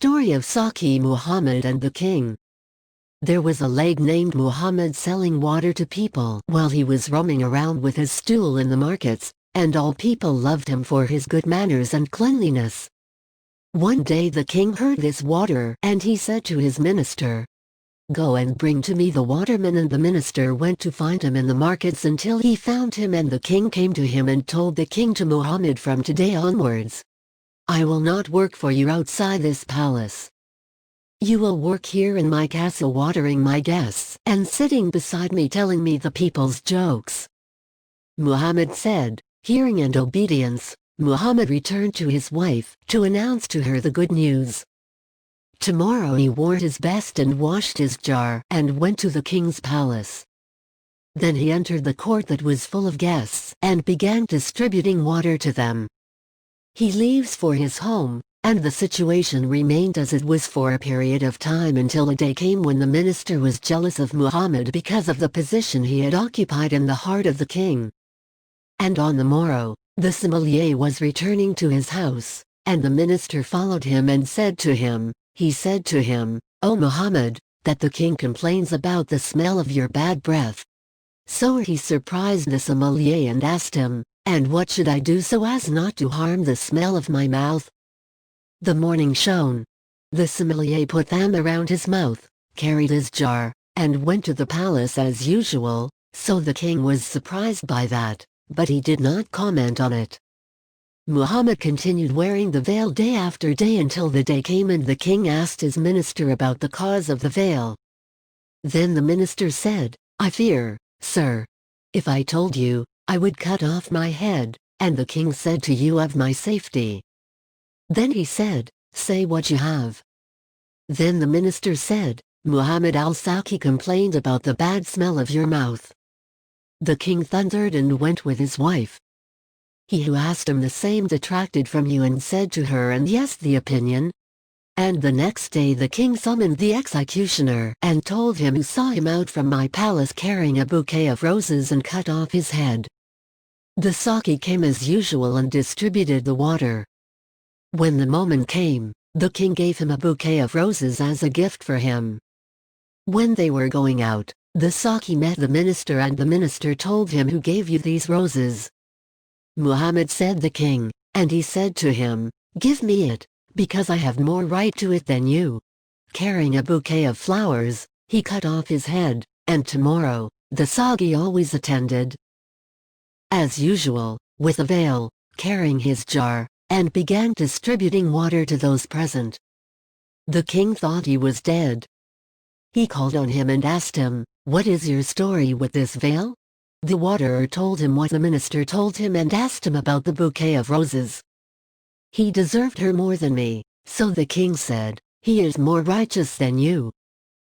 Story of Saki Muhammad and the King. There was a lad named Muhammad selling water to people while he was roaming around with his stool in the markets, and all people loved him for his good manners and cleanliness. One day the king heard this water and he said to his minister, "Go and bring to me the waterman," and the minister went to find him in the markets until he found him, and the king came to him and told the king to Muhammad, "From today onwards, I will not work for you outside this palace. You will work here in my castle watering my guests and sitting beside me telling me the people's jokes." Muhammad said, hearing and obedience. Muhammad returned to his wife to announce to her the good news. Tomorrow he wore his best and washed his jar and went to the king's palace. Then he entered the court that was full of guests and began distributing water to them. He leaves for his home, and the situation remained as it was for a period of time until a day came when the minister was jealous of Muhammad because of the position he had occupied in the heart of the king. And on the morrow, the sommelier was returning to his house, and the minister followed him and said to him, "O Muhammad, that the king complains about the smell of your bad breath." So he surprised the sommelier and asked him, "And what should I do so as not to harm the smell of my mouth?" The morning shone. The sommelier put them around his mouth, carried his jar, and went to the palace as usual, so the king was surprised by that, but he did not comment on it. Muhammad continued wearing the veil day after day until the day came and the king asked his minister about the cause of the veil. Then the minister said, "I fear, sir, if I told you, I would cut off my head, and the king said to you of my safety." Then he said, "Say what you have." Then the minister said, "Muhammad al-Saki complained about the bad smell of your mouth." The king thundered and went with his wife. He who asked him the same detracted from you and said to her, "And yes, the opinion." And the next day the king summoned the executioner and told him who saw him out from my palace carrying a bouquet of roses and cut off his head. The Saki came as usual and distributed the water. When the moment came, the king gave him a bouquet of roses as a gift for him. When they were going out, the Saki met the minister and the minister told him, "Who gave you these roses?" Muhammad said, "The king," and he said to him, "Give me it, because I have more right to it than you." Carrying a bouquet of flowers, he cut off his head, and tomorrow, the Saki always attended as usual, with a veil, carrying his jar, and began distributing water to those present. The king thought he was dead. He called on him and asked him, "What is your story with this veil?" The waterer told him what the minister told him and asked him about the bouquet of roses. "He deserved her more than me," so the king said, "He is more righteous than you."